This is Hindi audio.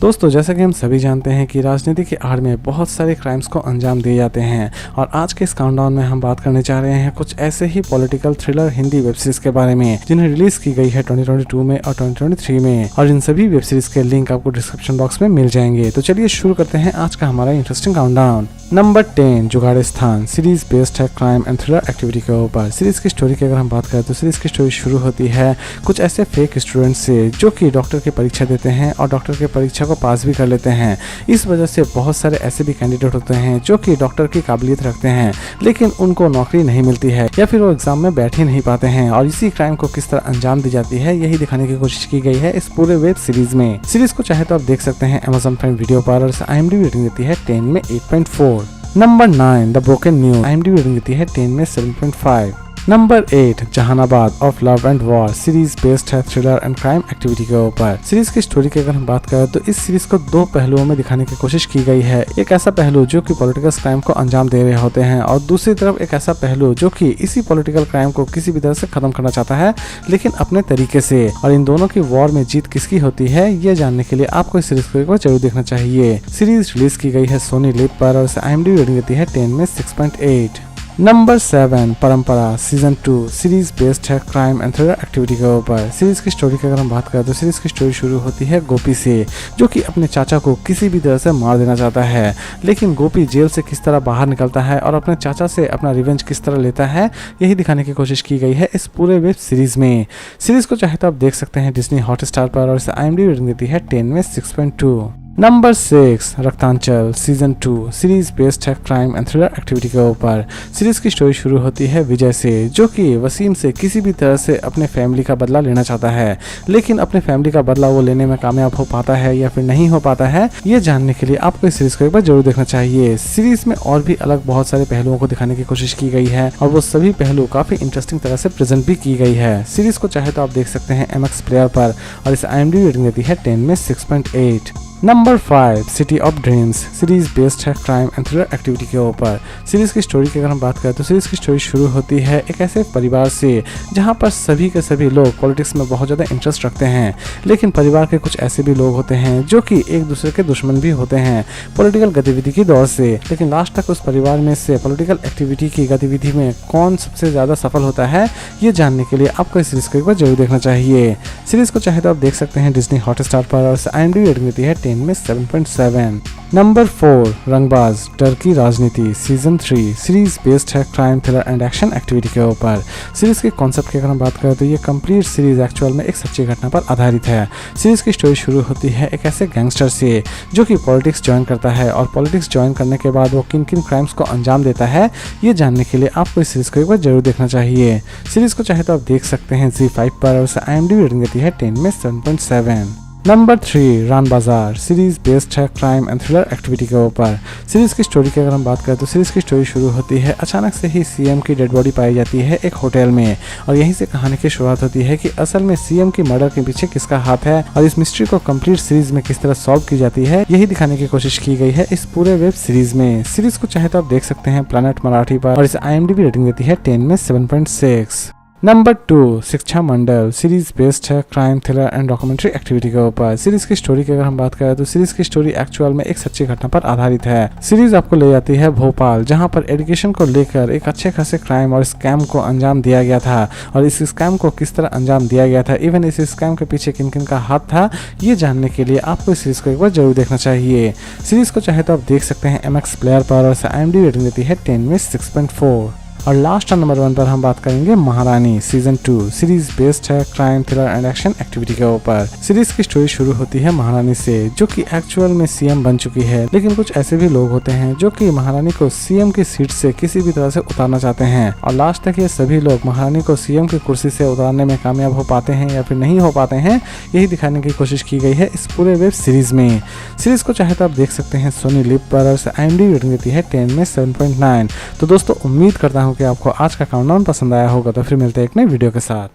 दोस्तों, जैसा कि हम सभी जानते हैं कि राजनीति की आड़ में बहुत सारे क्राइम्स को अंजाम दिए जाते हैं और आज के इस काउंटडाउन में हम बात करने जा रहे हैं कुछ ऐसे ही political thriller Hindi web series के बारे में जिन्हें रिलीज की गई है 2022 में और 2023 में, और इन सभी वेब सीरीज के लिंक आपको डिस्क्रिप्शन बॉक्स में मिल जाएंगे। तो चलिए शुरू करते हैं आज का हमारा interesting countdown. Number 10, Jugaadistan series based है क्राइम एंड थ्रिलर एक्टिविटी के ऊपर। सीरीज की स्टोरी की अगर हम बात करें तो सीरीज की स्टोरी शुरू होती है कुछ ऐसे फेक स्टूडेंट्स से जो कि डॉक्टर की परीक्षा देते हैं और डॉक्टर की परीक्षा को पास भी कर लेते हैं। इस वजह से बहुत सारे ऐसे भी कैंडिडेट होते हैं जो कि डॉक्टर की काबिलियत रखते हैं लेकिन उनको नौकरी नहीं मिलती है या फिर वो एग्जाम में बैठ ही नहीं पाते हैं, और इसी क्राइम को किस तरह अंजाम दी जाती है यही दिखाने की कोशिश की गई है इस पूरे वेब सीरीज में। सीरीज को चाहे तो आप देख सकते हैं Amazon प्राइम वीडियो पर, और IMDb रेटिंग देती है 10 में 8.4। Number 9, the broken news IMDb rating देती है 10 में 7.5। Number 8, Jahanabad of love and war series based है थ्रिलर एंड क्राइम एक्टिविटी के ऊपर। सीरीज की स्टोरी की अगर हम बात करें तो इस सीरीज को दो पहलुओं में दिखाने की कोशिश की गई है। एक ऐसा पहलू जो कि पॉलिटिकल क्राइम को अंजाम दे रहे होते हैं और दूसरी तरफ एक ऐसा पहलू जो कि इसी पॉलिटिकल क्राइम को किसी भी तरह से खत्म करना चाहता है लेकिन अपने तरीके से। और इन दोनों की वॉर में जीत किसकी होती है ये जानने के लिए आपको इस सीरीज को एक बार जरूर देखना चाहिए। सीरीज रिलीज की गई है सोनी लिव पर और IMDb रेटिंग देती है 10 में 6.8। नंबर 7, परंपरा सीजन 2 सीरीज बेस्ड है क्राइम एंड थ्रिलर एक्टिविटी के ऊपर। सीरीज की स्टोरी की अगर हम बात करें तो सीरीज की स्टोरी शुरू होती है गोपी से जो कि अपने चाचा को किसी भी तरह से मार देना चाहता है, लेकिन गोपी जेल से किस तरह बाहर निकलता है और अपने चाचा से अपना रिवेंज किस तरह लेता है यही दिखाने की कोशिश की गई है इस पूरे वेब सीरीज में। सीरीज को चाहे तो आप देख सकते हैं डिज्नी हॉटस्टार पर, और IMDb रेटिंग देती है 10 में 6.2। Number 6, Raktanchal season 2 series based है क्राइम एंड थ्रिलर एक्टिविटी के ऊपर। सीरीज की स्टोरी शुरू होती है विजय से जो कि वसीम से किसी भी तरह से अपने फैमिली का बदला लेना चाहता है, लेकिन अपने फैमिली का बदला वो लेने में कामयाब हो पाता है या फिर नहीं हो पाता है ये जानने के लिए आपको इस सीरीज को एक बार जरूर देखना चाहिए। सीरीज में और भी अलग बहुत सारे पहलुओं को दिखाने की कोशिश की गई है और वो सभी पहलू काफी इंटरेस्टिंग तरह से प्रेजेंट भी की गई है। सीरीज को चाहे तो आप देख सकते हैं MX प्लेयर पर, और इस IMDb रेटिंग देती है 10 में 6.8। Number 5, city of dreams series based है क्राइम एंड थ्रिलर एक्टिविटी के ऊपर। सीरीज की स्टोरी की अगर हम बात करें तो सीरीज की स्टोरी शुरू होती है एक ऐसे परिवार से जहां पर सभी के सभी लोग पॉलिटिक्स में बहुत ज़्यादा इंटरेस्ट रखते हैं, लेकिन परिवार के कुछ ऐसे भी लोग होते हैं जो कि एक दूसरे के दुश्मन भी होते हैं पॉलिटिकल गतिविधि की दौर से। लेकिन लास्ट तक उस परिवार में से पॉलिटिकल एक्टिविटी की गतिविधि में कौन सबसे ज़्यादा सफल होता है ये जानने के लिए आपको इस सीरीज को एक बार जरूर देखना चाहिए। सीरीज को चाहे तो आप देख सकते हैं डिज्नी हॉटस्टार पर, और IMDb रेटिंग देती है 10 में 7.7। नंबर 4, रंगबाज डर की राजनीति सीजन 3 सीरीज बेस्ड है crime thriller and action activity के ऊपर। सीरीज के कॉन्सेप्ट की अगर हम बात करें तो ये कंप्लीट सीरीज एक्चुअल में एक सच्ची घटना पर आधारित है। सीरीज की स्टोरी शुरू होती है एक ऐसे गैंगस्टर से जो कि पॉलिटिक्स ज्वाइन करता है, और पॉलिटिक्स ज्वाइन करने के बाद वो किन किन क्राइम्स को अंजाम देता है ये जानने के लिए आपको इस सीरीज को एक बार जरूर देखना चाहिए। सीरीज को चाहे तो आप देख सकते हैं ZEE5 पर, और IMDb रेटिंग देती है 10 में 7.7। नंबर 3, रान बाजार सीरीज बेस्ड है क्राइम एंड थ्रिलर एक्टिविटी के ऊपर। सीरीज की स्टोरी की अगर हम बात करें तो सीरीज की स्टोरी शुरू होती है अचानक से ही CM की डेड बॉडी पाई जाती है एक होटल में, और यहीं से कहानी की शुरुआत होती है कि असल में CM की मर्डर के पीछे किसका हाथ है, और इस मिस्ट्री को कंप्लीट सीरीज में किस तरह सॉल्व की जाती है यही दिखाने की कोशिश की गई है इस पूरे वेब सीरीज में। सीरीज को चाहे तो आप देख सकते हैं प्लैनेट मराठी पर, और IMDb रेटिंग देती है 10 में 7.6। नंबर 2, शिक्षा मंडल सीरीज बेस्ड है crime thriller and documentary activity के ऊपर। सीरीज की स्टोरी की अगर हम बात करें तो सीरीज की स्टोरी एक्चुअल में एक सच्ची घटना पर आधारित है। सीरीज आपको ले जाती है भोपाल जहां पर एजुकेशन को लेकर एक अच्छे खासे क्राइम और स्कैम को अंजाम दिया गया था, और इस स्कैम को किस तरह अंजाम दिया गया था, इवन इस स्कैम के पीछे किन किन का हाथ था ये जानने के लिए आपको इस सीरीज को एक बार जरूर देखना चाहिए। सीरीज को चाहे तो आप देख सकते हैं MX प्लेयर पर, और IMDb रेटिंग देती है 10 में 6.4। और लास्ट नंबर 1 पर हम बात करेंगे महारानी सीजन 2 सीरीज बेस्ड है crime thriller and action activity के ऊपर। सीरीज की स्टोरी शुरू होती है महारानी से जो कि एक्चुअल में CM बन चुकी है, लेकिन कुछ ऐसे भी लोग होते हैं जो कि महारानी को CM की सीट से किसी भी तरह से उतारना चाहते हैं, और लास्ट तक ये सभी लोग महारानी को CM की कुर्सी से उतारने में कामयाब हो पाते हैं या फिर नहीं हो पाते हैं यही दिखाने की कोशिश की गई है इस पूरे वेब सीरीज में। सीरीज को चाहे तो आप देख सकते हैं सोनी लिव पर, और IMDb रेटिंग देती है 10 में 7.9। तो दोस्तों, उम्मीद करता हूँ कि आपको आज का काउंटडाउन पसंद आया होगा, तो फिर मिलते हैं एक नई वीडियो के साथ।